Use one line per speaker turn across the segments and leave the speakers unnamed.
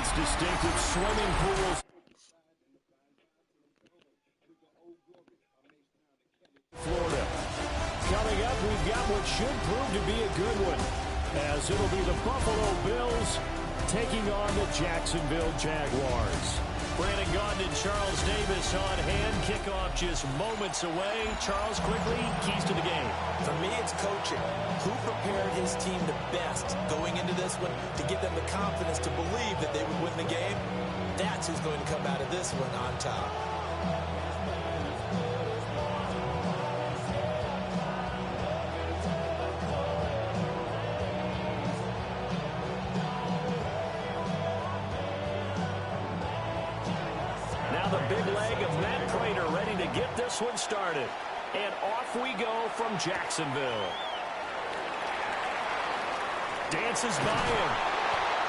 its distinctive swimming pools. Florida. Coming up, we've got what should prove to be a good one, as it'll be the Buffalo Bills taking on the Jacksonville Jaguars. Brandon Gaudin and Charles Davis on hand. Kickoff just moments away. Charles, quickly, keys to the game.
For me, it's coaching. Who prepared his team the best going into this one to give them the confidence to believe that they would win the game? That's who's going to come out of this one on top.
The big leg of Matt Prater ready to get this one started. And off we go from Jacksonville. Dances by him.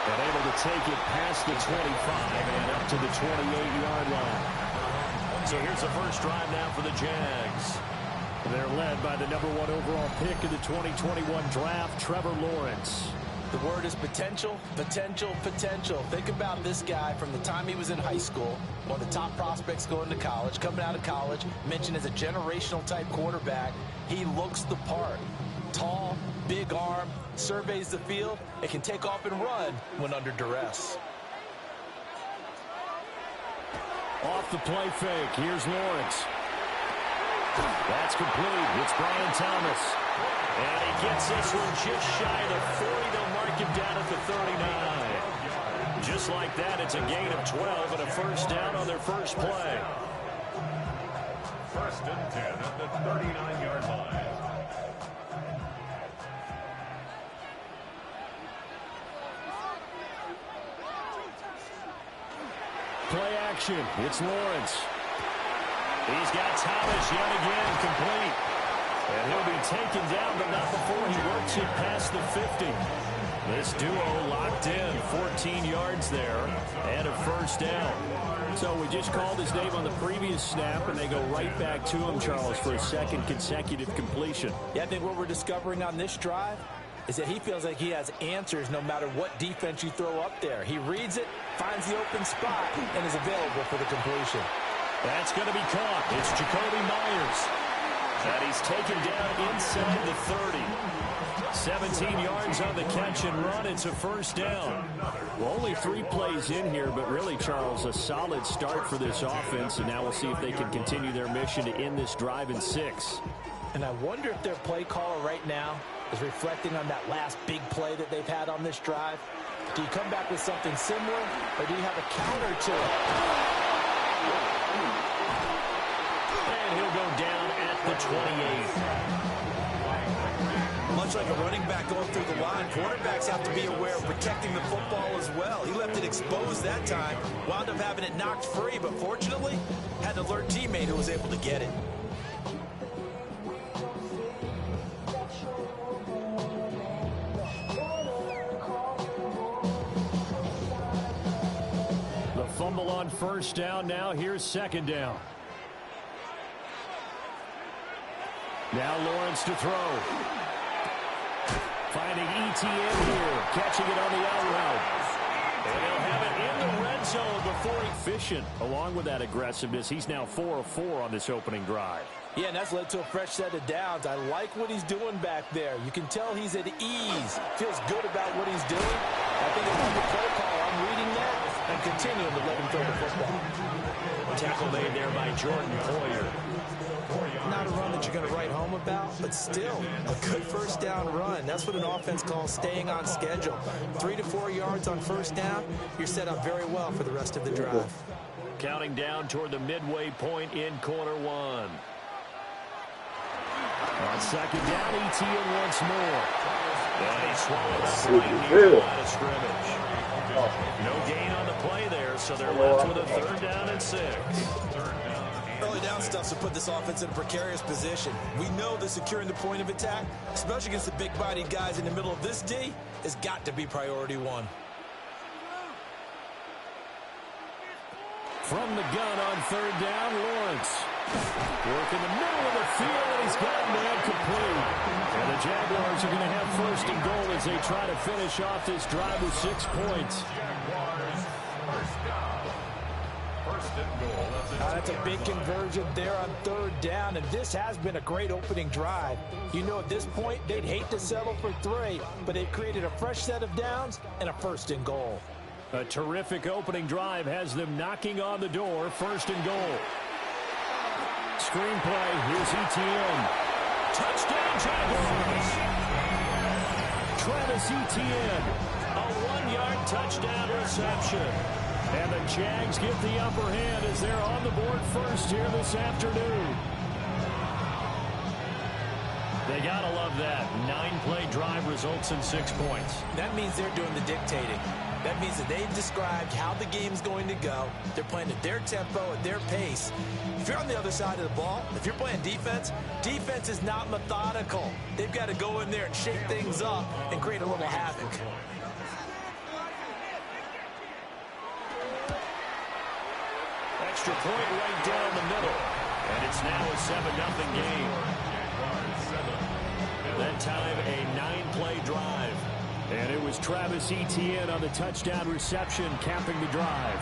And able to take it past the 25 and up to the 28-yard line. So here's the first drive now for the Jags. They're led by the #1 overall pick in the 2021 draft, Trevor Lawrence.
The word is potential, potential, potential. Think about this guy from the time he was in high school, one of the top prospects going to college, coming out of college, mentioned as a generational type quarterback. He looks the part. Tall, big arm, surveys the field, and can take off and run when under duress.
Off the play fake, here's Lawrence. That's complete. It's Brian Thomas. And he gets this one just shy of the 40. They'll mark him down at the 39. Just like that, it's a gain of 12 and a first down on their first play.
First and 10 at the 39-yard line.
Play action. It's Lawrence. He's got Thomas yet again, complete. And he'll be taken down, but not before he works it past the 50. This duo locked in, 14 yards there, and a first down. So we just called his name on the previous snap, and they go right back to him, Charles, for a second consecutive completion.
Yeah, I think what we're discovering on this drive is that he feels like he has answers no matter what defense you throw up there. He reads it, finds the open spot, and is available for the completion.
That's going to be caught. It's Jacoby Myers. And he's taken down inside the 30. 17 yards on the catch and run. It's a first down. Well, only 3 plays in here, but really, Charles, a solid start for this offense. And now we'll see if they can continue their mission to end this drive in 6.
And I wonder if their play caller right now is reflecting on that last big play that they've had on this drive. Do you come back with something similar, or do you have a counter to it?
And he'll go down at the 28.
Much like a running back going through the line, quarterbacks have to be aware of protecting the football as well. He left it exposed that time, wound up having it knocked free, but fortunately had an alert teammate who was able to get it.
The fumble on first down. Now here's second down. Now Lawrence to throw. Finding ETN here, catching it on the out route. And he'll have it in the red zone before he's efficient. Along with that aggressiveness, he's now 4 of 4 on this opening drive.
Yeah, and that's led to a fresh set of downs. I like what he's doing back there. You can tell he's at ease. Feels good about what he's doing. I think it's the play call. I'm reading that and continuing to let him throw the football.
Tackle made there by Jordan Poyer.
Not a run that you're going to write home about, but still a good first down run. That's what an offense calls staying on schedule. 3 to 4 yards on first down, you're set up very well for the rest of the drive.
Counting down toward the midway point in quarter one. On second down, ETN once more. And he swallows near the line of scrimmage. No gain on the play there, so they're left with a third down and 6.
Early down stuff to put this offense in a precarious position. We know that securing the point of attack, especially against the big-bodied guys in the middle of this D, has got to be priority one.
From the gun on third down, Lawrence. Work in the middle of the field, and he's got man complete. And the Jaguars are going to have first and goal as they try to finish off this drive with 6 points.
That's a big conversion there on third down, and this has been a great opening drive. You know, at this point, they'd hate to settle for 3, but they've created a fresh set of downs and a first and goal.
A terrific opening drive has them knocking on the door, first and goal. Screenplay, here's Etienne. Touchdown, Jaguars! Travis Etienne, a 1-yard touchdown reception. And the Jags get the upper hand as they're on the board first here this afternoon. They gotta love that. 9-play drive results in 6 points.
That means they're doing the dictating. That means that they've described how the game's going to go. They're playing at their tempo, at their pace. If you're on the other side of the ball, if you're playing defense, defense is not methodical. They've got to go in there and shake things up and create a little havoc.
Extra point right down the middle. And it's now a 7-0 game. That time, a 9-play drive. And it was Travis Etienne on the touchdown reception, capping the drive.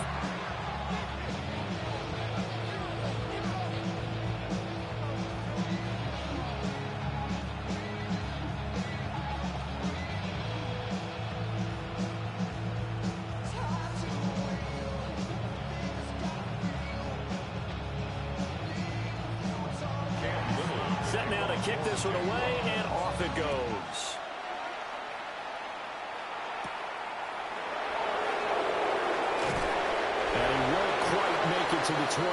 Set now to kick this one away, and off it goes. And he won't quite make it to the 25.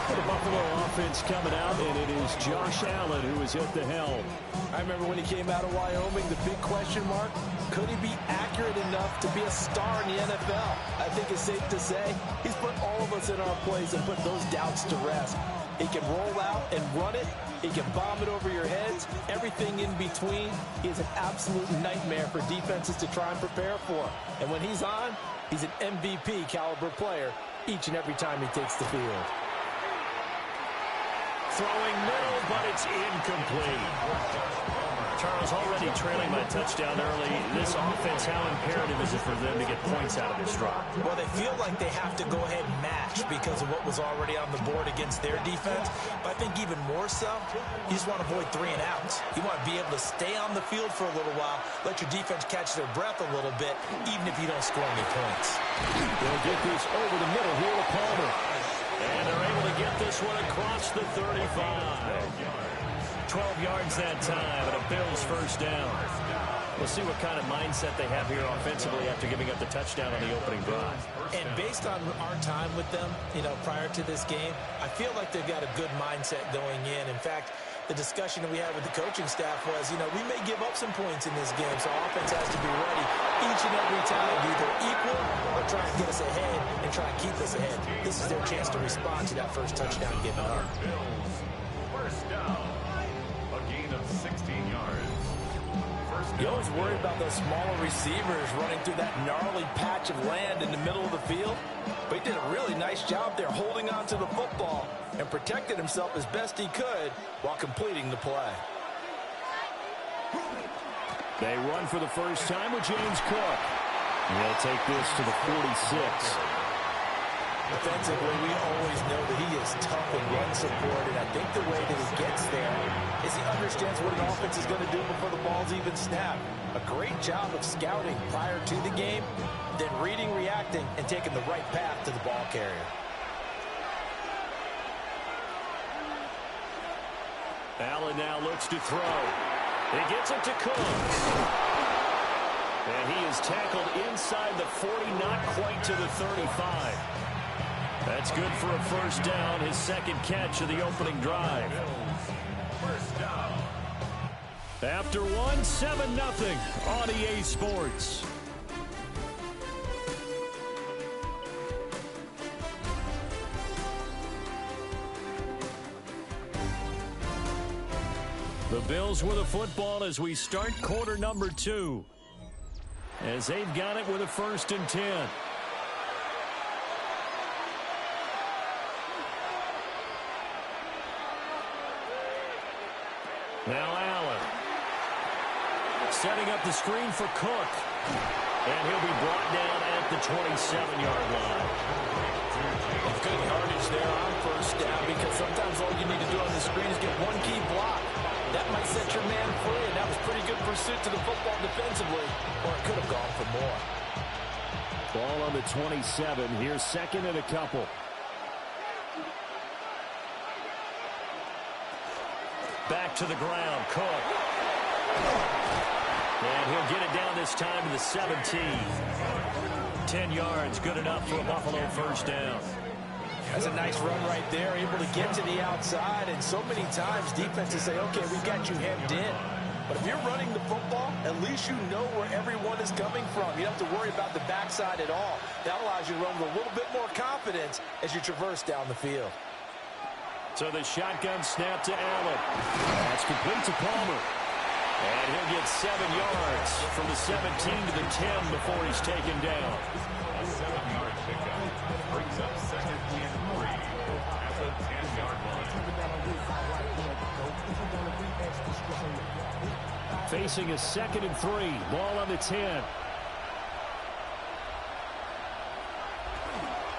The Buffalo offense coming out, and it is Josh Allen who is at the helm.
I remember when he came out of Wyoming, the big question mark, could he be accurate enough to be a star in the NFL? I think it's safe to say he's put all of us in our place and put those doubts to rest. He can roll out and run it. He can bomb it over your heads. Everything in between. He is an absolute nightmare for defenses to try and prepare for. And when he's on, he's an MVP caliber player each and every time he takes the field.
Throwing middle, but it's incomplete. Charles, already trailing by touchdown early. This offense, how imperative is it for them to get points out of this drive?
Well, they feel like they have to go ahead and match because of what was already on the board against their defense. But I think even more so, you just want to avoid 3 and outs. You want to be able to stay on the field for a little while, let your defense catch their breath a little bit, even if you don't score any points.
They'll get this over the middle here to Palmer. And they're able to get this one across the 35. 12 yards that time, and a Bills first down. We'll see what kind of mindset they have here offensively after giving up the touchdown on the opening drive.
And based on our time with them, prior to this game, I feel like they've got a good mindset going in. In fact, the discussion that we had with the coaching staff was, we may give up some points in this game, so offense has to be ready each and every time, either equal or try and get us ahead and try and keep us ahead. This is their chance to respond to that first touchdown given up.
First down. A gain of 16 yards.
You always worry about those smaller receivers running through that gnarly patch of land in the middle of the field. But he did a really nice job there holding on to the football and protected himself as best he could while completing the play.
They run for the first time with James Cook. And they'll take this to the 46.
Defensively, we always know that he is tough in run support, and I think the way that he gets there is he understands what an offense is going to do before the ball's even snapped. A great job of scouting prior to the game, then reading, reacting, and taking the right path to the ball carrier.
Allen now looks to throw. He gets it to Cook. And he is tackled inside the 40, not quite to the 35. That's good for a first down, his second catch of the opening drive.
First down.
After one, 7-0 on EA Sports. The Bills with a football as we start quarter number 2. As they've got it with a 1st and 10. Now Allen. Setting up the screen for Cook. And he'll be brought down at the 27-yard line.
Good yardage there on first down, because sometimes all you need to do on the screen is get one key block. That might set your man free, and that was pretty good pursuit to the football defensively, or it could have gone for more.
Ball on the 27. Here's second and a couple. Back to the ground. Cook. And he'll get it down this time to the 17. 10 yards, good enough for a Buffalo first down.
That's a nice run right there, able to get to the outside, and so many times defenses say, okay, we've got you hemmed in. But if you're running the football, at least you know where everyone is coming from. You don't have to worry about the backside at all. That allows you to run with a little bit more confidence as you traverse down the field.
So the shotgun snap to Allen. That's complete to Palmer. And he'll get 7 yards from the 17 to the 10 before he's taken down.
A 7-yard pickup brings up second and 3 at the 10-yard line.
Facing a 2nd and 3. Ball on the 10.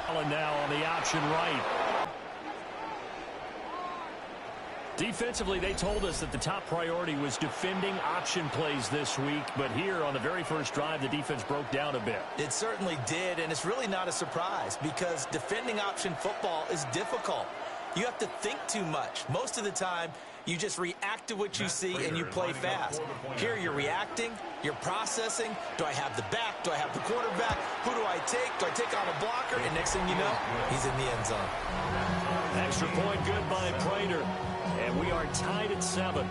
Allen now on the option right. Defensively, they told us that the top priority was defending option plays this week, but here on the very first drive, the defense broke down a bit.
It certainly did, and it's really not a surprise because defending option football is difficult. You have to think too much. Most of the time, you just react to what you see and you play fast. Here you're reacting, you're processing. Do I have the back? Do I have the quarterback? Who do I take? Do I take on a blocker? And next thing you know, he's in the end zone.
Extra point good by Prater. And we are tied at 7.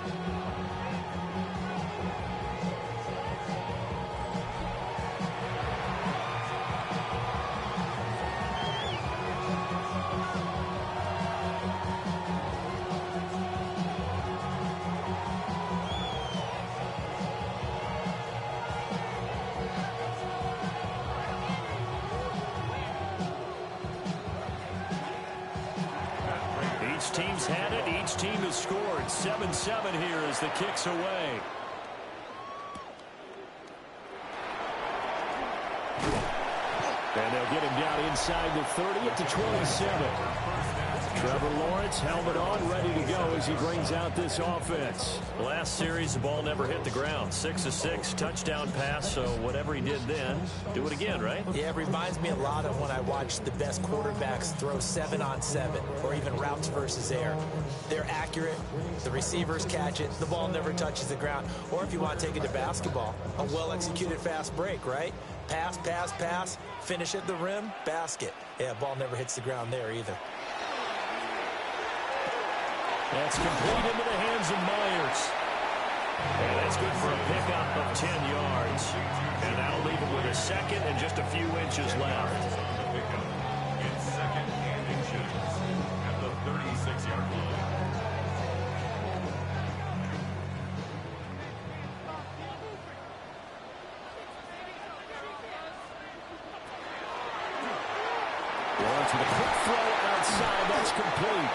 Each team's had it. Each team has scored. 7-7 here as the kick's away. And they'll get him down inside the 30 at the 27. Trevor Lawrence, helmet on, ready to go as he brings out this offense. Last series, the ball never hit the ground. 6 of 6, touchdown pass, so whatever he did then, do it again, right?
Yeah, it reminds me a lot of when I watch the best quarterbacks throw 7-on-7 or even routes versus air. They're accurate, the receivers catch it, the ball never touches the ground. Or if you want to take it to basketball, a well-executed fast break, right? Pass, pass, pass, finish at the rim, basket. Yeah, ball never hits the ground there either.
That's complete into the hands of Myers. And that's good for a pickup of 10 yards. And that'll leave it with a second and just a few inches left.
Pickup in second and inches at the 36-yard line.
Lawrence with a quick throw outside. That's complete.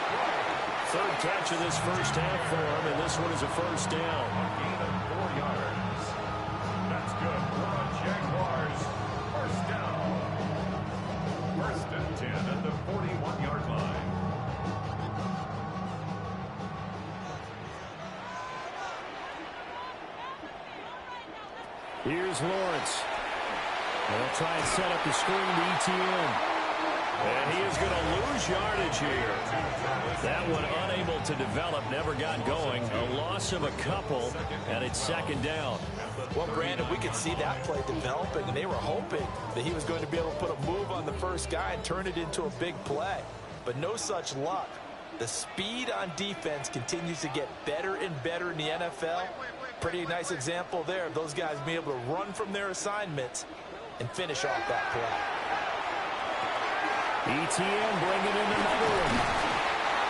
Third catch of this first half for him, and this one is a first down.
A gain of 4 yards. That's good for the Jaguars. First down. First and 10 at the 41-yard line.
Here's Lawrence. They'll try and set up the screen to ETN. And he is going to lose yardage here. That one unable to develop, never got going. A loss of a couple, and it's second down.
Well, Brandon, we could see that play developing, and they were hoping that he was going to be able to put a move on the first guy and turn it into a big play. But no such luck. The speed on defense continues to get better and better in the NFL. Pretty nice example there of those guys being able to run from their assignments and finish off that play.
ETN bringing in another one.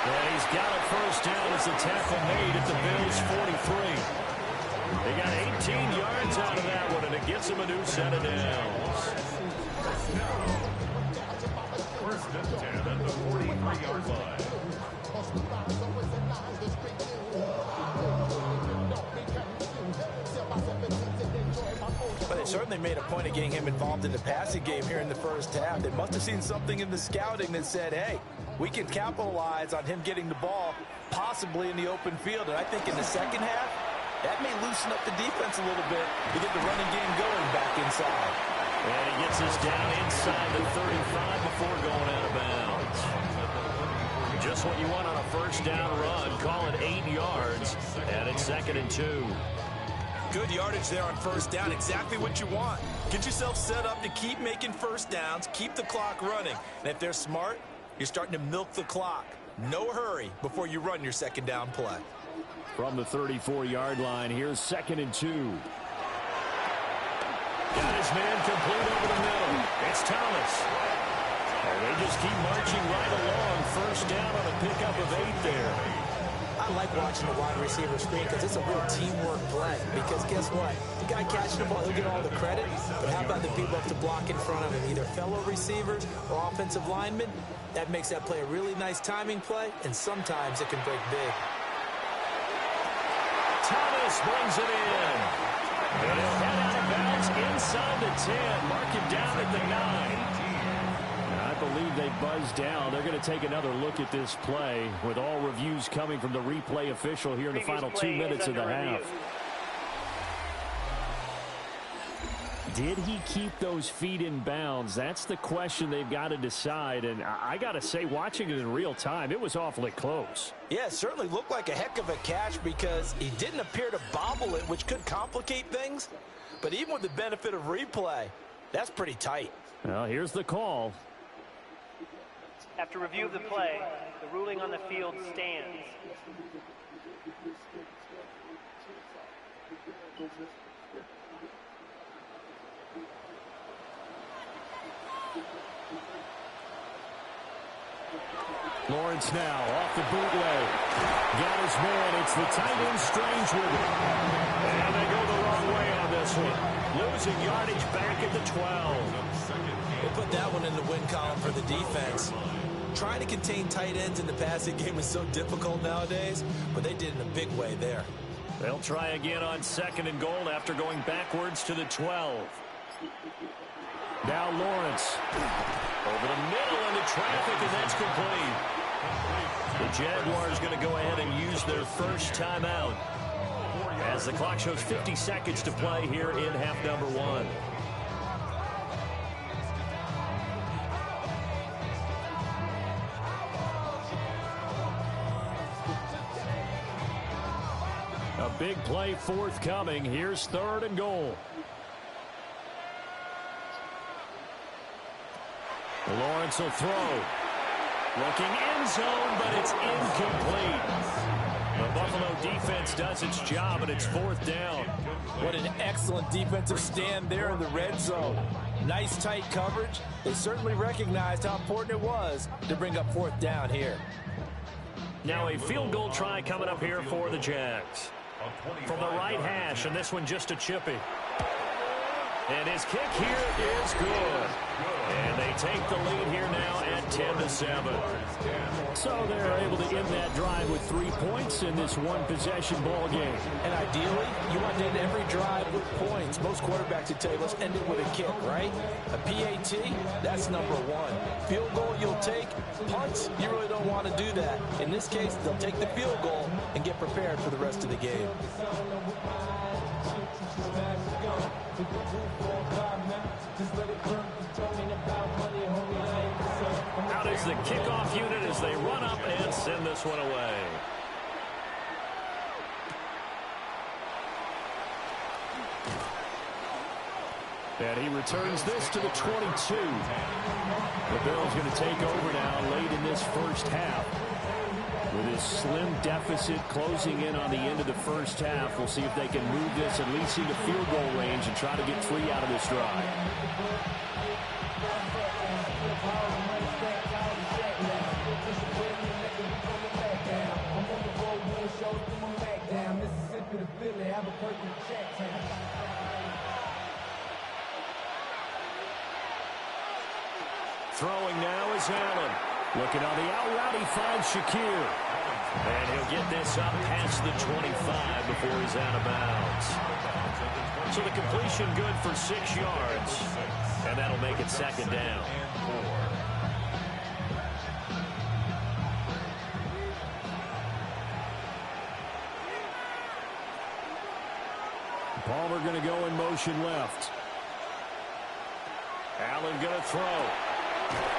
And he's got a first down as the tackle made at the Bills' 43. They got 18 yards out of that one, and it gets them a new set of downs.
First and 10 at the 43-yard line.
But certainly made a point of getting him involved in the passing game here in the first half. They must have seen something in the scouting that said, hey, we can capitalize on him getting the ball possibly in the open field. And I think in the second half, that may loosen up the defense a little bit to get the running game going back inside.
And he gets us down inside the 35 before going out of bounds. Just what you want on a first down run. Call it 8 yards, and it's 2nd and 2.
Good yardage there on first down. Exactly what you want. Get yourself set up to keep making first downs, keep the clock running. And if they're smart, you're starting to milk the clock. No hurry before you run your second down play.
From the 34-yard line, here's 2nd and 2. Got his man complete over the middle. It's Thomas. And they just keep marching right along. First down on a pickup of 8 there.
I like watching the wide receiver screen because it's a real teamwork play. Because guess what? The guy catching the ball, he'll get all the credit. But how about the people up to block in front of him? Either fellow receivers or offensive linemen. That makes that play a really nice timing play. And sometimes it can break big.
Thomas brings it in. And he'll head out of bounds inside the 10. Mark him down at the 9. I believe they buzzed down. They're going to take another look at this play with all reviews coming from the replay official here in the final 2 minutes of the half. Did he keep those feet in bounds? That's the question they've got to decide. And I got to say, watching it in real time, it was awfully close.
Yeah, it certainly looked like a heck of a catch because he didn't appear to bobble it, which could complicate things. But even with the benefit of replay, that's pretty tight.
Well, here's the call.
After review of the play, the ruling on the field stands.
Lawrence now off the bootleg. Got his man. It's the tight end Strange with it. And they go the wrong way on this one. Losing yardage back at the 12.
They put that one in the win column for the defense. Trying to contain tight ends in the passing game is so difficult nowadays, but they did in a big way there.
They'll try again on 2nd and goal after going backwards to the 12. Now Lawrence. Over the middle into traffic, and that's complete. The Jaguars going to go ahead and use their first timeout as the clock shows 50 seconds to play here in half number 1. A big play forthcoming. Here's 3rd and goal. Lawrence will throw. Looking end zone, but it's incomplete. The Buffalo defense does its job, and it's 4th down.
What an excellent defensive stand there in the red zone. Nice tight coverage. They certainly recognized how important it was to bring up 4th down here.
Now a field goal try coming up here for the Jags. From the right hash, and this one just a chippy. And his kick here is good. And they take the lead here now at 10-7. So they're able to end that drive with 3 points in this one-possession ball game.
And ideally, you want to end every drive with points. Most quarterbacks would tell you, let's end it with a kick, right? A PAT, that's number 1. Field goal you'll take. Punts, you really don't want to do that. In this case, they'll take the field goal and get prepared for the rest of the game.
Out is the kickoff unit as they run up and send this one away. And he returns this to the 22. The Bills going to take over now late in this first half. With his slim deficit closing in on the end of the first half, we'll see if they can move this at least into field goal range and try to get 3 out of this drive. Throwing now is Allen. Looking on the out route, he finds Shakir. And he'll get this up past the 25 before he's out of bounds. So the completion good for 6 yards. And that'll make it second down. Palmer going to go in motion left. Allen going to throw.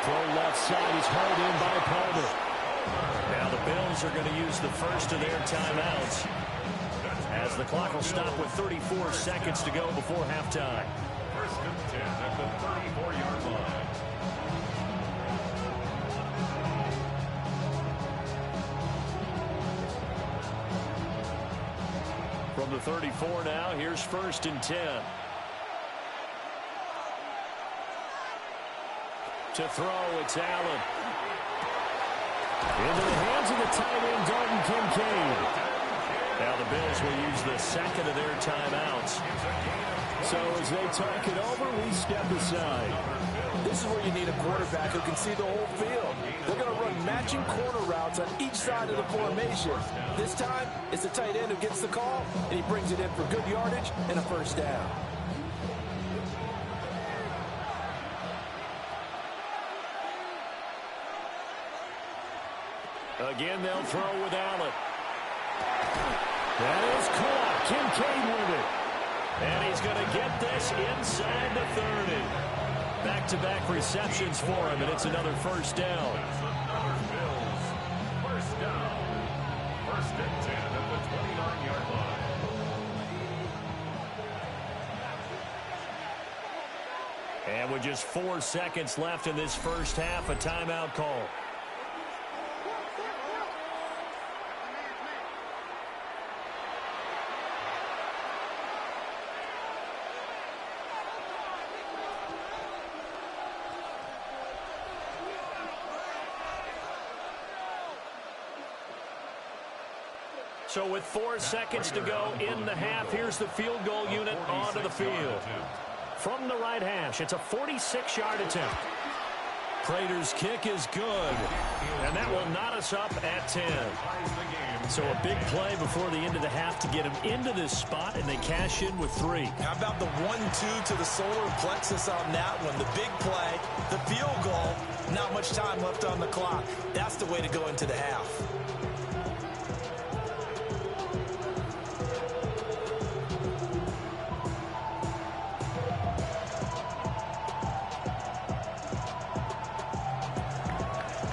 Throw left side. He's hauled in by Palmer. Now the Bills are going to use the first of their timeouts as the clock will stop with 34 seconds to go before halftime.
First and 10 at the 34-yard line.
From the 34 now, here's first and 10. To throw, it's Allen. Into the hands of the tight end, Dalton Kincaid. Now the Bills will use the second of their timeouts. So as they talk it over, we step aside.
This is where you need a quarterback who can see the whole field. They're going to run matching corner routes on each side of the formation. This time, it's the tight end who gets the call, and he brings it in for good yardage and a first down.
Again, they'll throw with Allen. That is caught. Kincaid with it. And he's going to get this inside the 30. Back-to-back receptions for him, and it's another first down.
Bills. First down. First and 10 at the 29-yard line.
And with just 4 seconds left in this first half, a timeout call. So with 4 seconds to go in the half, here's the field goal unit onto the field. From the right hash, it's a 46-yard attempt. Prater's kick is good, and that will knot us up at 10. So a big play before the end of the half to get him into this spot, and they cash in with 3.
How about the 1-2 to the solar plexus on that one? The big play, the field goal, not much time left on the clock. That's the way to go into the half.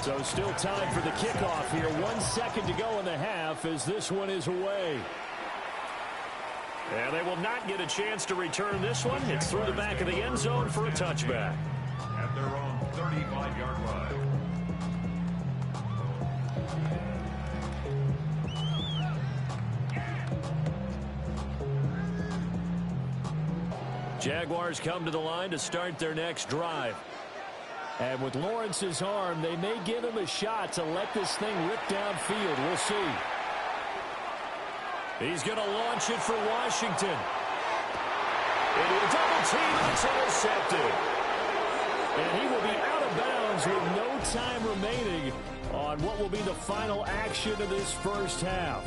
So still time for the kickoff here. 1 second to go in the half as this one is away. And they will not get a chance to return this one. It's through the back of the end zone for a touchback.
At their own 35-yard line.
Jaguars come to the line to start their next drive. And with Lawrence's arm, they may give him a shot to let this thing rip downfield. We'll see. He's going to launch it for Washington. And he'll double team, and it's intercepted. And he will be out of bounds with no time remaining on what will be the final action of this first half.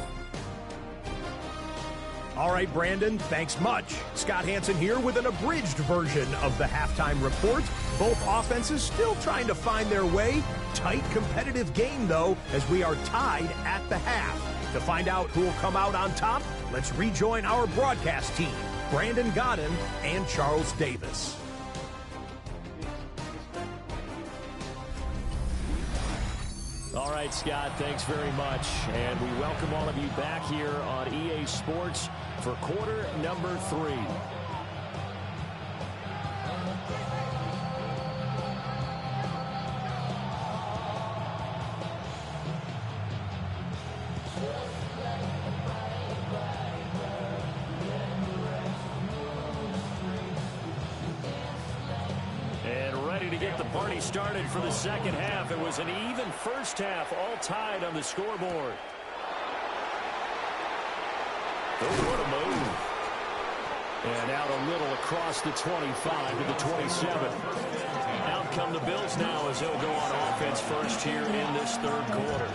All right, Brandon, thanks much. Scott Hanson here with an abridged version of the halftime report. Both offenses still trying to find their way. Tight, competitive game, though, as we are tied at the half. To find out who will come out on top, let's rejoin our broadcast team, Brandon Godden and Charles Davis.
All right, Scott, thanks very much. And we welcome all of you back here on EA Sports for quarter number 3. Started for the second half. It was an even first half, all tied on the scoreboard. Oh, what a move. And out a little across the 25 to the 27. Out come the Bills now as they'll go on offense first here in this third quarter.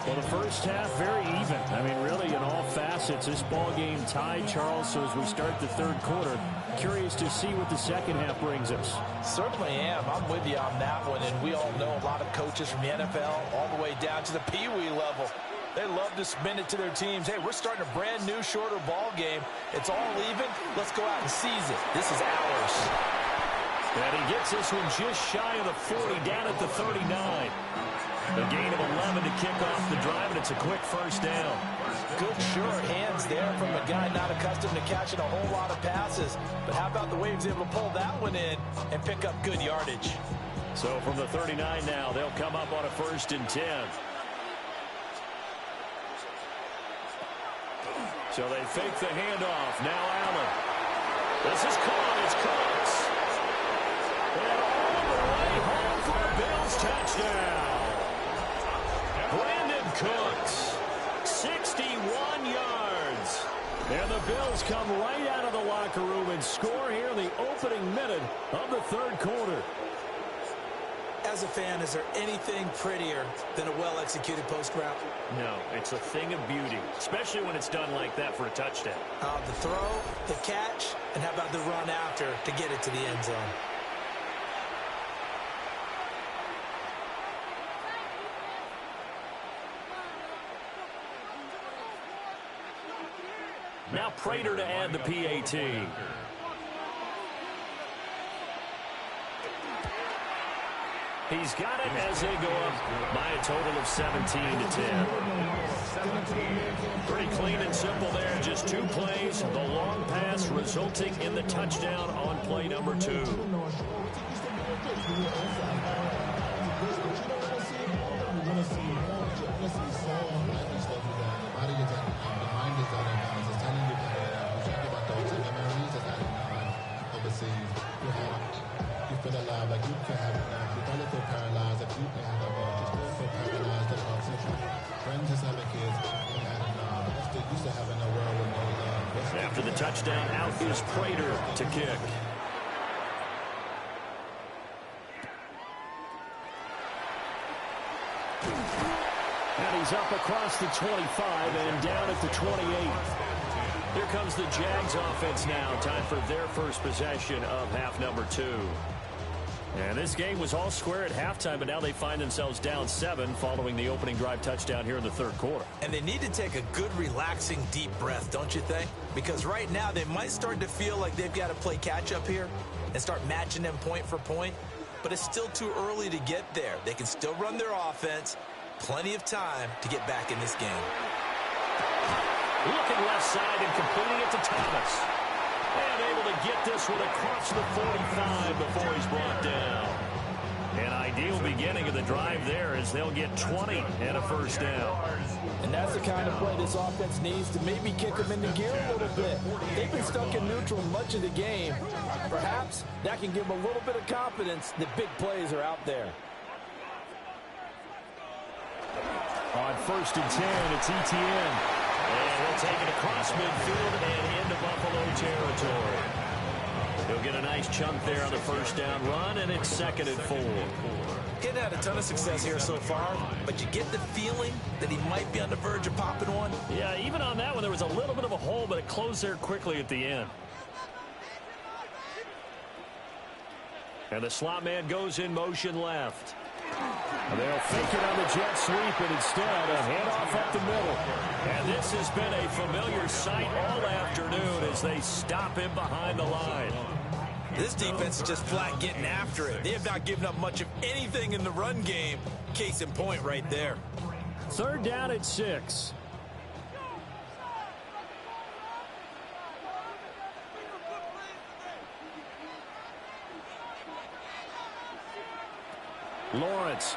Well, the first half, very even. I mean, really, in all facets, this ball game tied, Charles. So as we start the third quarter, curious to see what the second half brings us.
Certainly am. I'm with you on that one. And we all know a lot of coaches from the NFL all the way down to the Pee Wee level. They love to spin it to their teams. Hey, we're starting a brand new, shorter ball game. It's all even. Let's go out and seize it. This is ours.
And he gets this one just shy of the 40, down at the 39. A gain of 11 to kick off the drive, and it's a quick first down.
Good short hands there from a guy not accustomed to catching a whole lot of passes. But how about the way he was able to pull that one in and pick up good yardage?
So from the 39 now, they'll come up on a 1st and 10. So they fake the handoff. Now Allen. This is caught. It's Cooks. And all the way home for a Bills touchdown. Brandon Cooks, 61 yards. And the Bills come right out of the locker room and score here in the opening minute of the third quarter.
As a fan, is there anything prettier than a well-executed post route?
No, it's a thing of beauty, especially when it's done like that for a touchdown.
The throw, the catch, and how about the run after to get it to the end zone?
Now Prater to add the PAT. He's got it as they go up by a total of 17 to 10. Pretty clean and simple there. Just 2 plays. The long pass resulting in the touchdown on play number 2. After the touchdown, out is Prater to kick. And he's up across the 25 and down at the 28. Here comes the Jags offense now. Time for their first possession of half number 2. And this game was all square at halftime, but now they find themselves down 7 following the opening drive touchdown here in the third quarter.
And they need to take a good, relaxing, deep breath, don't you think? Because right now they might start to feel like they've got to play catch-up here and start matching them point for point. But it's still too early to get there. They can still run their offense. Plenty of time to get back in this game.
Looking left side and completing it to Thomas. And able to get this one across the 45 before he's brought down. An ideal beginning of the drive there as they'll get 20 and a first down.
And that's the kind of play this offense needs to maybe kick them into gear a little bit. They've been stuck in neutral much of the game. Perhaps that can give them a little bit of confidence that big plays are out there.
On 1st and 10, it's Etienne. And he'll take it across midfield and into Buffalo territory. He'll get a nice chunk there on the first down run, and it's 2nd and 4.
Getting had a ton of success here so far, but you get the feeling that he might be on the verge of popping one.
Yeah, even on that one, there was a little bit of a hole, but it closed there quickly at the end. And the slot man goes in motion left. They'll fake it on the jet sweep, and instead a handoff up the middle. And this has been a familiar sight all afternoon as they stop him behind the line.
This defense is just flat getting after it. They have not given up much of anything in the run game. Case in point right there.
3rd down at 6. Lawrence.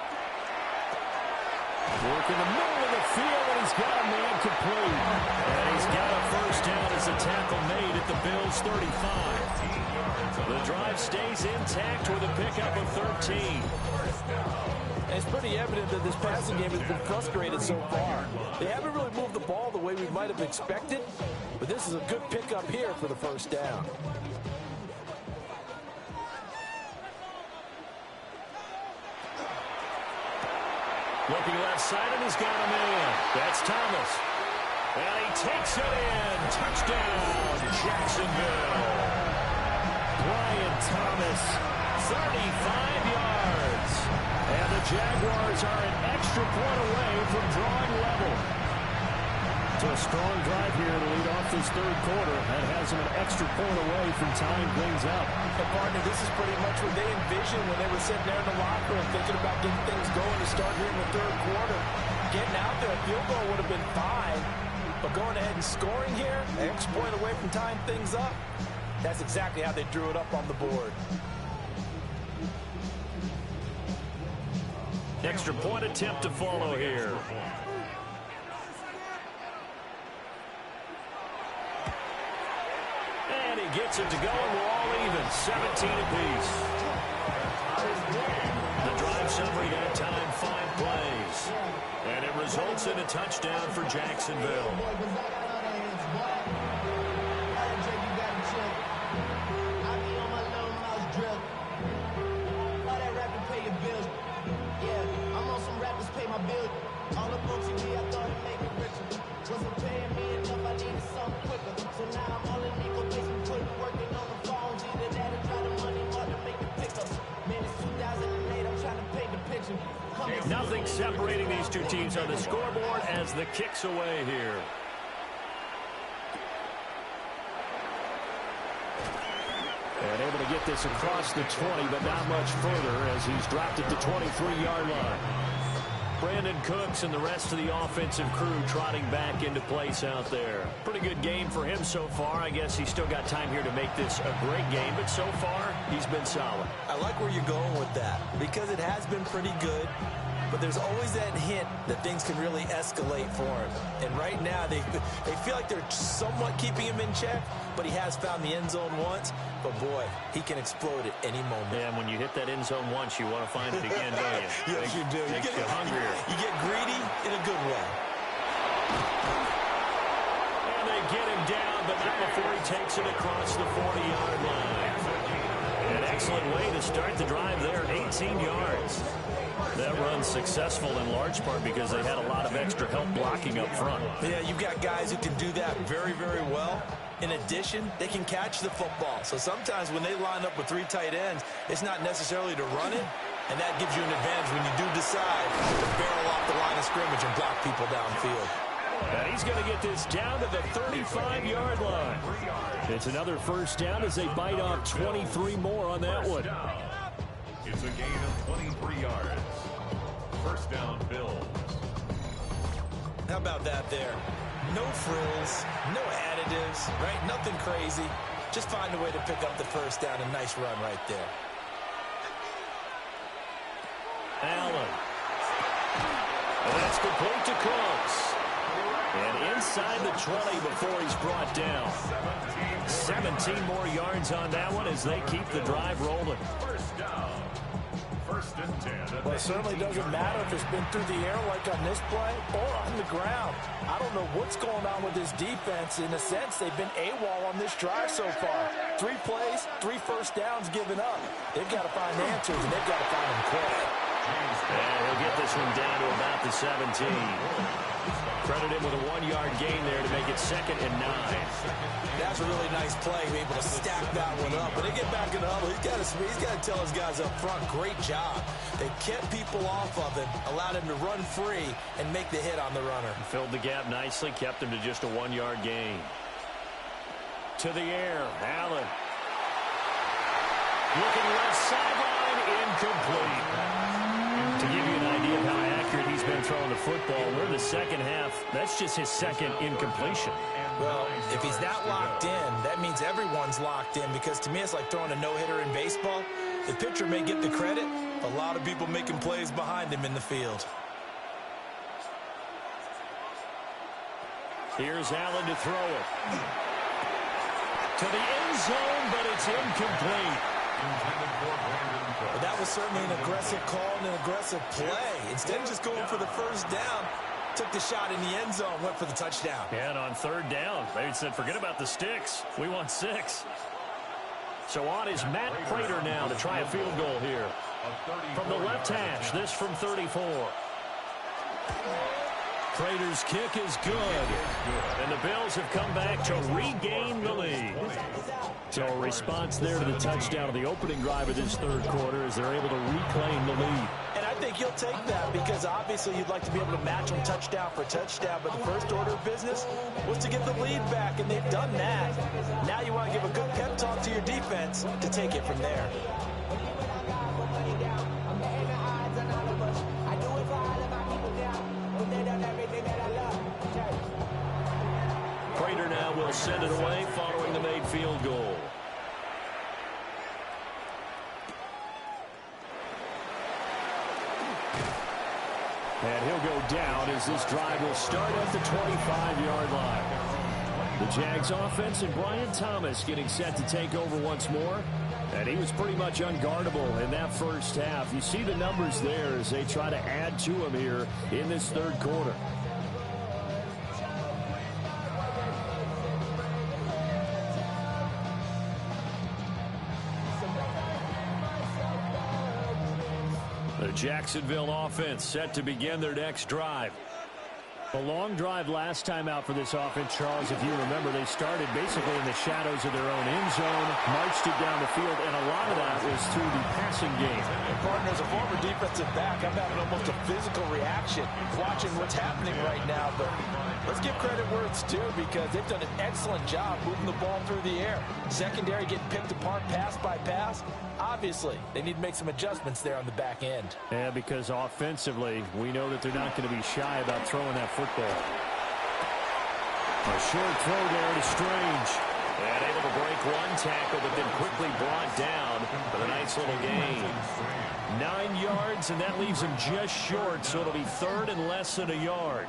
Working the middle of the field, and he's got a man complete. And he's got a first down as a tackle made at the Bills' 35. The drive stays intact with a pickup of 13.
And it's pretty evident that this passing game has been frustrated so far. They haven't really moved the ball the way we might have expected, But this is a good pickup here for the first down.
Looking left side, and he's got a man. That's Thomas. And he takes it in. Touchdown, Jacksonville. Brian Thomas, 35 yards. And the Jaguars are an extra point away from drawing level. So a strong drive here to lead off this third quarter. That has them an extra point away from tying things up.
And partner, this is pretty much what they envisioned when they were sitting there in the locker room thinking about getting things going to start here in the third quarter. Getting out there, a field goal would have been fine. But going ahead and scoring here, an extra point away from tying things up, that's exactly how they drew it up on the board.
Extra point attempt to follow here. And he gets it to go, and we're all even, 17 apiece. The drive summary that time, 5 plays. And it results in a touchdown for Jacksonville. Nothing separating these two teams on the scoreboard as the kick's away here. And able to get this across the 20, but not much further as he's dropped it to 23-yard line. Brandon Cooks and the rest of the offensive crew trotting back into place out there. Pretty good game for him so far. I guess he's still got time here to make this a great game, but so far, he's been solid.
I like where you're going with that because it has been pretty good. But there's always that hint that things can really escalate for him. And right now, they feel like they're somewhat keeping him in check, but he has found the end zone once. But, boy, he can explode at any moment.
Yeah, and when you hit that end zone once, you want to find it again, don't you?
Yes, you do.
Makes you hungrier.
You get greedy in a good way.
And they get him down, but not before he takes it across the 40-yard line. An excellent way to start the drive there, 18 yards. That run's successful in large part because they had a lot of extra help blocking up front.
Yeah, you've got guys who can do that very, very well. In addition, they can catch the football. So sometimes when they line up with 3 tight ends, it's not necessarily to run it, and that gives you an advantage when you do decide to barrel off the line of scrimmage and block people downfield.
And he's going to get this down to the 35-yard line. It's another first down as they bite off 23 more on that one.
It's a gain of 23 yards. First down, Bills.
How about that there? No frills, no additives, right? Nothing crazy. Just find a way to pick up the first down. A nice run right there.
Allen. And that's complete to Cooks. And inside the 20 before he's brought down. 17 more yards on that one as they keep the drive rolling.
First down. First and 10.
Well, it certainly doesn't matter if it's been through the air like on this play or on the ground. I don't know what's going on with this defense. In a sense, they've been AWOL on this drive so far. 3 plays, 3 first downs given up. They've got to find answers, and they've got to find them quick.
And he'll get this one down to about the 17. Credit him with a 1-yard gain there to make it 2nd and 9.
That's a really nice play, be able to stack that one up. When they get back in the huddle, he's got to tell his guys up front, great job. They kept people off of him, allowed him to run free and make the hit on the runner.
Filled the gap nicely, kept him to just a 1-yard gain. To the air, Allen. Looking left sideline, incomplete. To give you an idea of how accurate he's been throwing the football, we're in the second half. That's just his 2nd incompletion.
Well, if he's not locked in, that means everyone's locked in, because to me it's like throwing a no-hitter in baseball. The pitcher may get the credit, but a lot of people making plays behind him in the field.
Here's Allen to throw it. To the end zone, but it's incomplete.
But that was certainly an aggressive call and an aggressive play. Instead of just going for the first down, Took the shot in the end zone, went for the touchdown.
And on third down, they said, forget about the sticks. We want 6. So on is Matt Prater now to try a field goal here. From the left hash, this from 34. Prater's kick is good. And the Bills have come back to regain the lead. So a response there to the touchdown of the opening drive of this third quarter as they're able to reclaim the lead.
And I think you'll take that because obviously you'd like to be able to match them touchdown for touchdown, but the first order of business was to get the lead back, and they've done that. Now you want to give a good pep talk to your defense to take it from there.
Prater now will send it away following the made field goal. And he'll go down as this drive will start at the 25-yard line. The Jags offense and Brian Thomas getting set to take over once more. And he was pretty much unguardable in that first half. You see the numbers there as they try to add to him here in this third quarter. The Jacksonville offense set to begin their next drive. A long drive last time out for this offense, Charles. If you remember, they started basically in the shadows of their own end zone, marched it down the field, and a lot of that was through the passing game.
And partner, as a former defensive back, I'm having almost a physical reaction watching what's happening right now. But let's give credit where it's due because they've done an excellent job moving the ball through the air. Secondary getting picked apart pass by pass. Obviously, they need to make some adjustments there on the back end.
Yeah, because offensively, we know that they're not going to be shy about throwing that football. A short throw there to Strange. And able to break one tackle, but then quickly brought down for a nice little gain. 9 yards, and that leaves him just short, so it'll be third and less than a yard.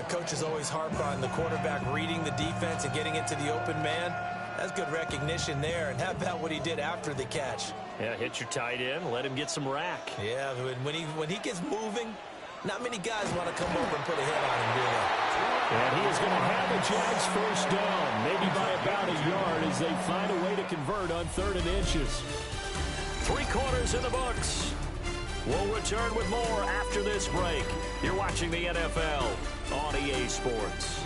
Coaches always harp on the quarterback reading the defense and getting into the open man. That's good recognition there. And how about what he did after the catch?
Yeah, hit your tight end, let him get some rack.
Yeah, when he gets moving, not many guys want to come over and put a hit on him, do they?
And he is going to have the Jags first down, maybe by about a yard as they find a way to convert on 3rd and inches. 3 quarters in the books. We'll return with more after this break. You're watching the NFL on EA Sports.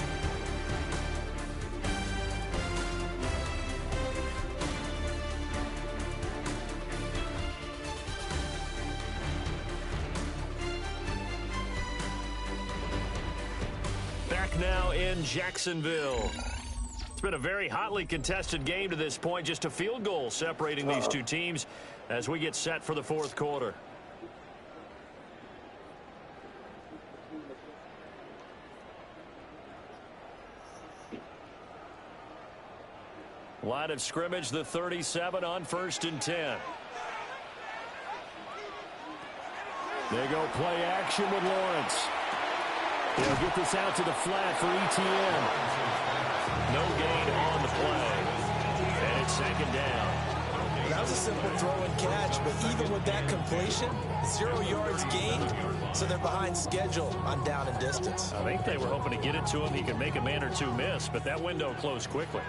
Now in Jacksonville. It's been a very hotly contested game to this point. Just a field goal separating these two teams as we get set for the fourth quarter. Line of scrimmage, the 37 on 1st and 10. They go play action with Lawrence. They'll get this out to the flat for ETN. No gain on the play. And it's 2nd down.
That was a simple throw and catch, but even with that completion, 0 yards gained, so they're behind schedule on down and distance.
I think they were hoping to get it to him. He could make a man or two miss, but that window closed quickly.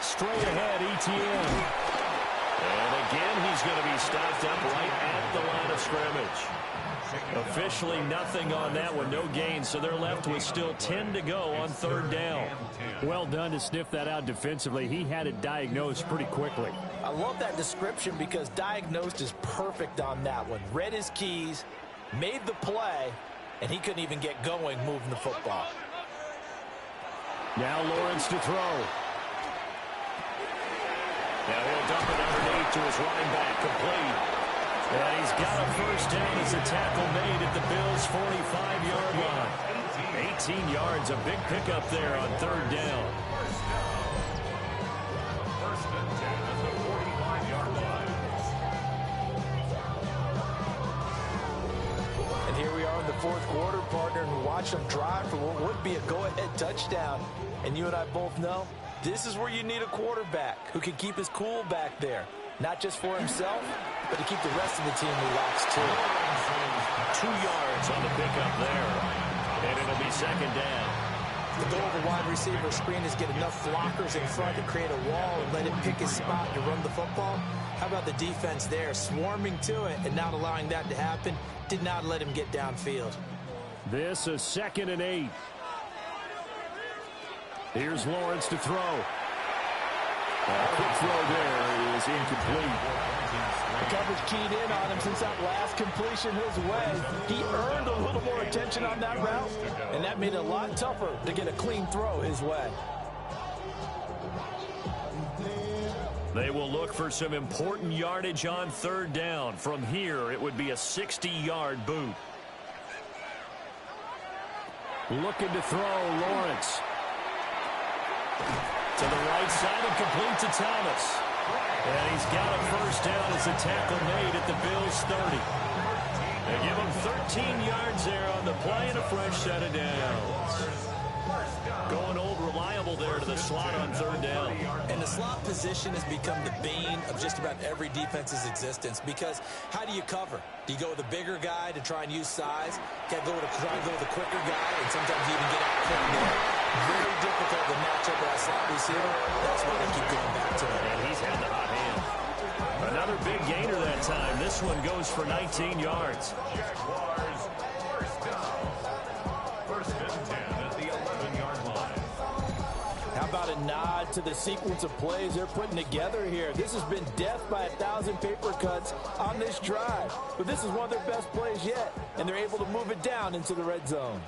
Straight ahead, ETN. And again, he's going to be stopped up right at the line of scrimmage. Officially nothing on that one, no gain, so they're left with still 10 to go on 3rd down. Well done to sniff that out defensively. He had it diagnosed pretty quickly.
I love that description because diagnosed is perfect on that one. Read his keys, made the play, and he couldn't even get going moving the football.
Now Lawrence to throw. Now he'll dump it underneath to his running back, complete. And he's got a first down as a tackle made at the Bills' 45-yard line. 18 yards, a big pickup there on 3rd down.
First and 10 at the 45-yard line.
And here we are in the 4th quarter, partner, and watch them drive for what would be a go-ahead touchdown. And you and I both know this is where you need a quarterback who can keep his cool back there. not just for himself, but to keep the rest of the team relaxed too.
2 yards on the pickup there, and it'll be second down.
The goal of a wide receiver screen is get enough blockers in front to create a wall and let him pick his spot to run the football. How about the defense there, swarming to it and not allowing that to happen? Did not let him get downfield.
This is 2nd and 8. Here's Lawrence to throw. A quick throw there is incomplete.
The coverage keyed in on him since that last completion his way. He earned a little more attention on that route, and that made it a lot tougher to get a clean throw his way.
They will look for some important yardage on 3rd down. From here, it would be a 60-yard boot. Looking to throw, Lawrence. To the right side and complete to Thomas. And he's got a first down as a tackle made at the Bills' 30. They give him 13 yards there on the play and a fresh set of downs. Going old reliable there to the slot on 3rd down.
And the slot position has become the bane of just about every defense's existence, because how do you cover? Do you go with a bigger guy to try and use size? Try and go with a quicker guy, and sometimes you even get out quick there. Very difficult to match up with that slot receiver. That's why they keep going back to it.
And he's had the hot hand. Another big gainer that time. This one goes for 19 yards.
Jaguars, first down. 1st and 10 at the 11-yard line.
How about a nod to the sequence of plays they're putting together here? This has been death by 1,000 paper cuts on this drive. But this is one of their best plays yet, and they're able to move it down into the red zone.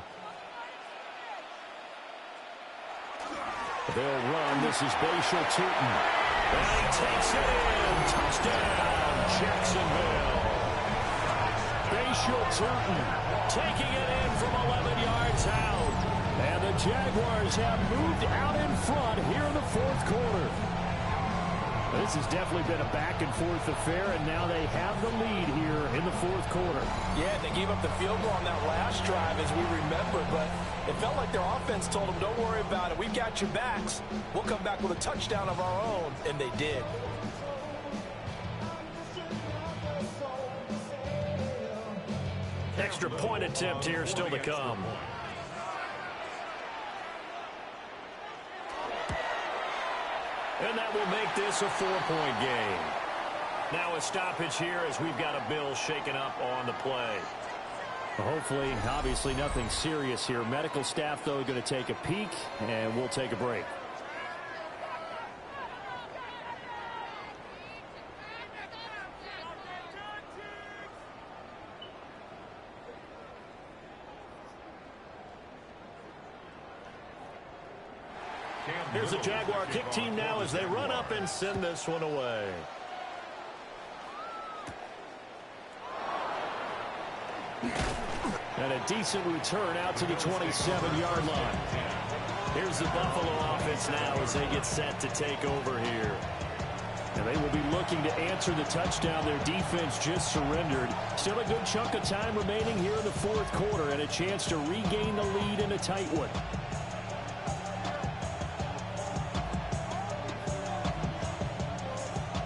They'll run. This is Bashal Tutin. And he takes it in. Touchdown, Jacksonville. Bashal Tutin taking it in from 11 yards out. And the Jaguars have moved out in front here in the 4th quarter. This has definitely been a back-and-forth affair, and now they have the lead here in the 4th quarter.
Yeah, they gave up the field goal on that last drive, as we remember, but it felt like their offense told them, don't worry about it. We've got your backs. We'll come back with a touchdown of our own, and they did.
Extra point attempt here still to come. And that will make this a 4-point game. Now a stoppage here as we've got a Bill shaken up on the play. Hopefully, obviously nothing serious here. Medical staff, though, going to take a peek, and we'll take a break. Here's the Jaguar kick team now as they run up and send this one away. And a decent return out to the 27-yard line. Here's the Buffalo offense now as they get set to take over here. And they will be looking to answer the touchdown. Their defense just surrendered. Still a good chunk of time remaining here in the 4th quarter and a chance to regain the lead in a tight one.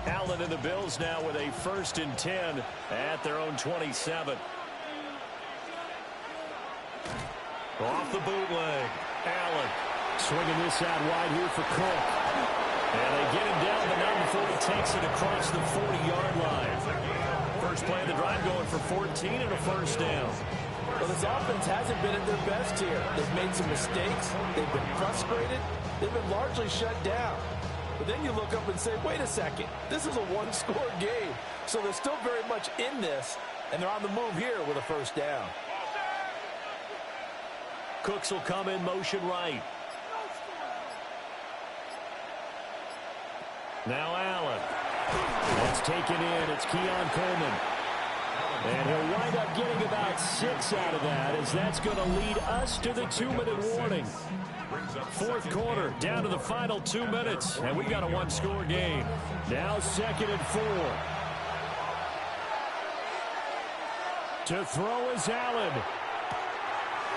Allen and the Bills now with a 1st and 10 at their own 27. Off the bootleg. Allen swinging this out wide here for Cook. And they get him down the number before he takes it across the 40-yard line. First play of the drive going for 14 and a first down.
Well, this offense hasn't been at their best here. They've made some mistakes. They've been frustrated. They've been largely shut down. But then you look up and say, wait a second, this is a one-score game. So they're still very much in this, and they're on the move here with a first down.
Cooks will come in motion right. Now Allen. That's taken in. It's Keon Coleman. And he'll wind up getting about 6 out of that, as that's going to lead us to the 2-minute warning. 4th quarter, down to the final 2 minutes, and we got a one-score game. Now 2nd and 4. To throw is Allen.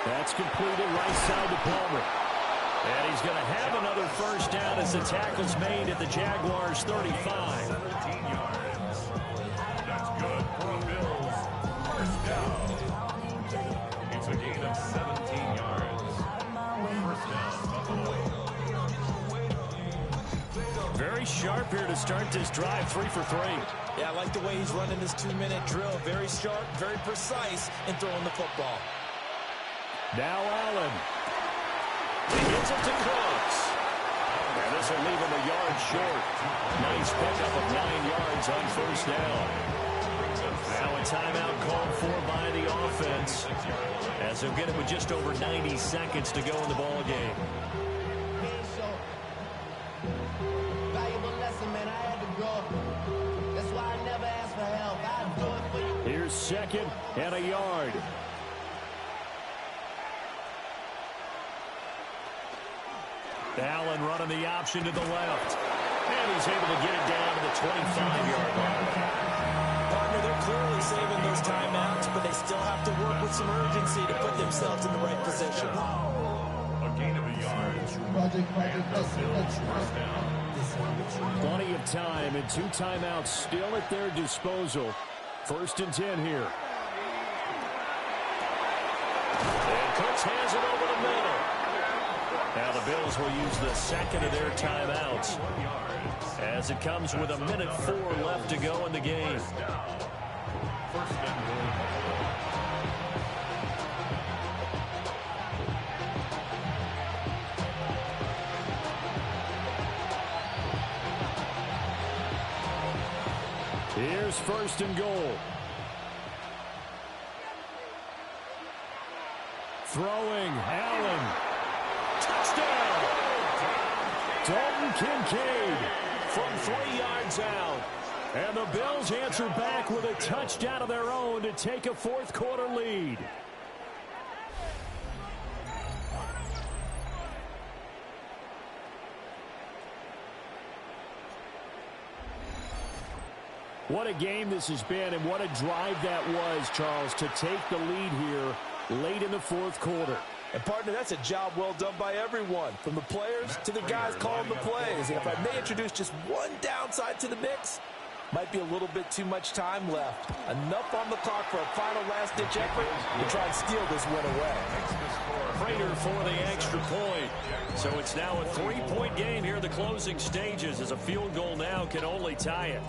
That's completed right side to Palmer. And he's going to have another first down as the tackle's made at the Jaguars' 35.
17 yards. That's good for the Bills. First down. It's a gain of 17 yards. First down, Buffalo.
Very sharp here to start this drive, 3 for 3.
Yeah, I like the way he's running this 2-minute drill. Very sharp, very precise in throwing the football.
Now Allen. He gets it to Cooks. And this will leave him a yard short. Nice pickup of 9 yards on first down. Now a timeout called for by the offense, as they'll get it with just over 90 seconds to go in the ball game. Here's second and a yard. Allen running the option to the left. And he's able to get it down to the 25-yard line.
Partner, they're clearly saving those timeouts, but they still have to work with some urgency to put themselves in the right position.
A gain of a yard. And the Bills first down.
Plenty of time and 2 timeouts still at their disposal. First and 10 here. And Cooks has it over the middle. Now the Bills will use the second of their timeouts as it comes with 1:04 left to go in the game.
First and goal.
Here's first and goal. Throwing, Allen. Touchdown! Dalton Kincaid from 3 yards out. And the Bills answer back with a touchdown of their own to take a fourth-quarter lead. What a game this has been, and what a drive that was, Charles, to take the lead here late in the fourth quarter.
And, partner, that's a job well done by everyone, from the players to the guys calling the plays. And if I may introduce just one downside to the mix, might be a little bit too much time left. Enough on the clock for a final last-ditch effort to try and steal this win away.
Prater for the extra point. So it's now a 3-point game here in the closing stages, as a field goal now can only tie it.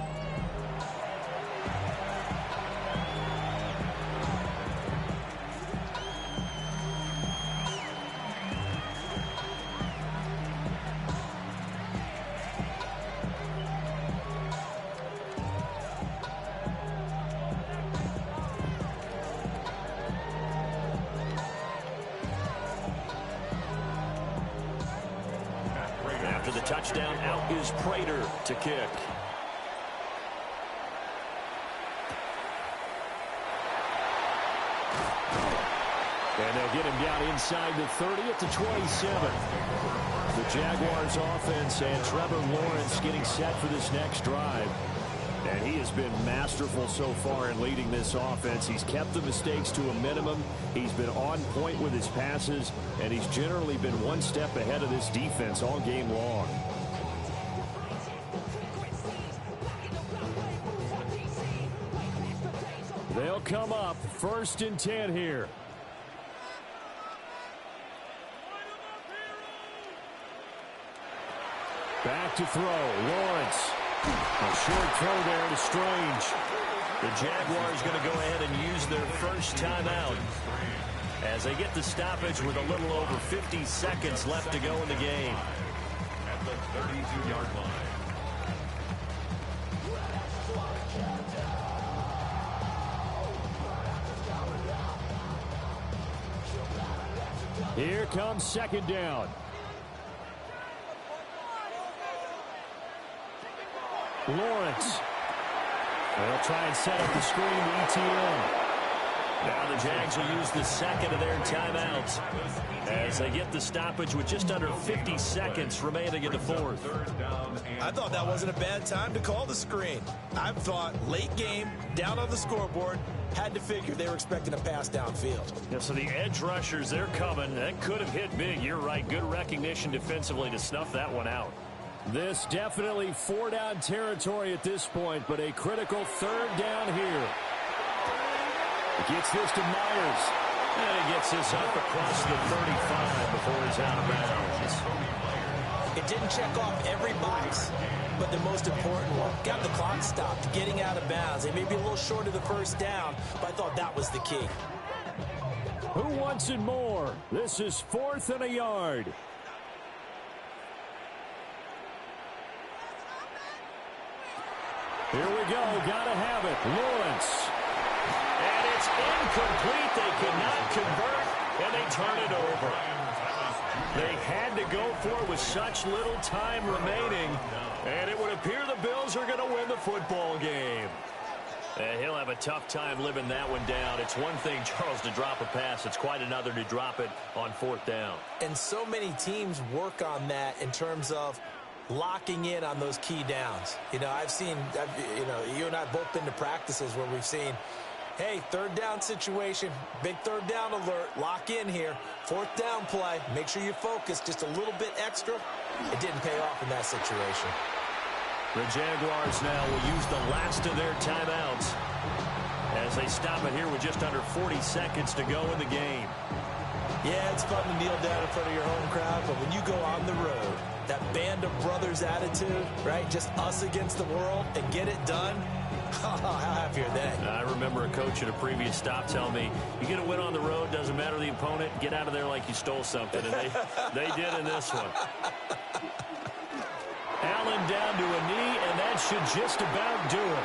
After the touchdown, out is Prater to kick. And they'll get him down inside the 30 at the 27. The Jaguars offense and Trevor Lawrence getting set for this next drive. And he has been masterful so far in leading this offense. He's kept the mistakes to a minimum. He's been on point with his passes, and he's generally been one step ahead of this defense all game long. They'll come up first and 10 here. Back to throw, Lawrence. A short throw there to Strange. The Jaguars going to go ahead and use their first timeout as they get the stoppage with a little over 50 seconds left to go in the game.
At the 32-yard line.
Here comes second down. Lawrence. They'll try and set up the screen to ETN. Now the Jags will use the second of their timeouts as they get the stoppage with just under 50 seconds remaining in the fourth.
I thought that wasn't a bad time to call the screen. I thought late game, down on the scoreboard, had to figure they were expecting a pass downfield.
Yeah, so the edge rushers, they're coming. That could have hit big. You're right. Good recognition defensively to snuff that one out. This definitely 4-down territory at this point, but a critical 3rd down here. Gets this to Myers. And he gets this up across the 35 before he's out of bounds.
It didn't check off every box, but the most important one. Got the clock stopped, getting out of bounds. They may be a little short of the 1st down, but I thought that was the key.
Who wants it more? This is 4th and a yard. Here we go. Gotta have it. Lawrence. And it's incomplete. They could not convert, and they turn it over. They had to go for it with such little time remaining, and it would appear the Bills are going to win the football game. And he'll have a tough time living that one down. It's one thing, Charles, to drop a pass. It's quite another to drop it on 4th down.
And so many teams work on that in terms of locking in on those key downs. You know, you and I have both been to practices where we've seen, hey, 3rd down situation, big 3rd down alert, lock in here. 4th down play, make sure you focus just a little bit extra. It didn't pay off in that situation.
The Jaguars now will use the last of their timeouts as they stop it here with just under 40 seconds to go in the game.
Yeah, it's fun to kneel down in front of your home crowd, but when you go on the road, that band of brothers attitude, right, just us against the world and get it done, how happy are they?
I remember a coach at a previous stop telling me, you get a win on the road, doesn't matter the opponent, get out of there like you stole something, and they did in this one. Allen down to a knee, and that should just about do it.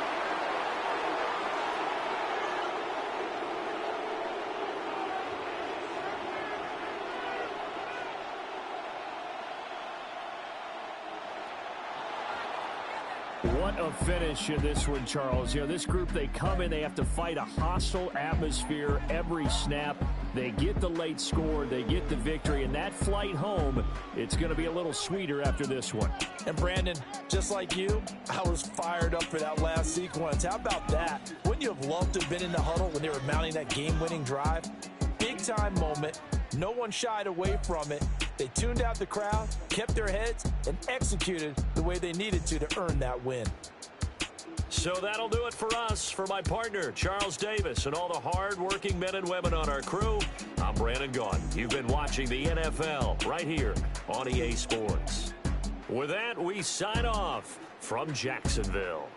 What a finish in this one, Charles. You know, this group, they come in, they have to fight a hostile atmosphere every snap. They get the late score, they get the victory, and that flight home, it's going to be a little sweeter after this one.
And Brandon, just like you, I was fired up for that last sequence. How about that? Wouldn't you have loved to have been in the huddle when they were mounting that game-winning drive? Big-time moment. No one shied away from it. They tuned out the crowd, kept their heads, and executed the way they needed to earn that win.
So that'll do it for us. For my partner, Charles Davis, and all the hard-working men and women on our crew, I'm Brandon Gaudin. You've been watching the NFL right here on EA Sports. With that, we sign off from Jacksonville.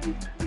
you.